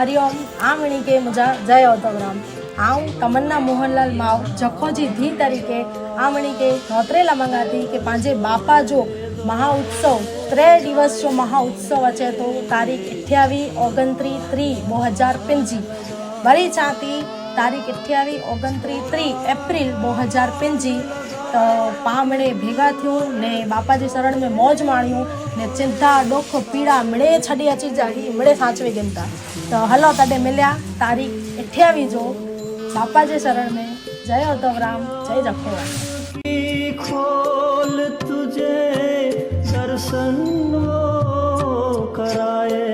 हरिओम आमणी के मुझा जय उद्धवराम। आऊँ तमन्ना मोहनलाल माव जखोजी धी तरीके आमणी के नौतरेला मंगाती के पांजे बापा जो महाउत्सव 3 दिवस जो महाउत्सव अचे तो तारीख 28, 29, 30 2025 वरी चाती तारीख 28, 29, 30 एप्रिल 2025 तो पामणे भेगा थयो ने बापाजी शरण में मौज माण्यूं ने चिंता डुख पीड़ा मिड़े छड़ी अची जाही मिड़े साचवे गिनता। तो हलो तॾे मिलिया तारीख 28 जो बापाजी शरण में। जय उद्धवराम, जय जखोराम। खोल तुझे दर्शन वो कराए।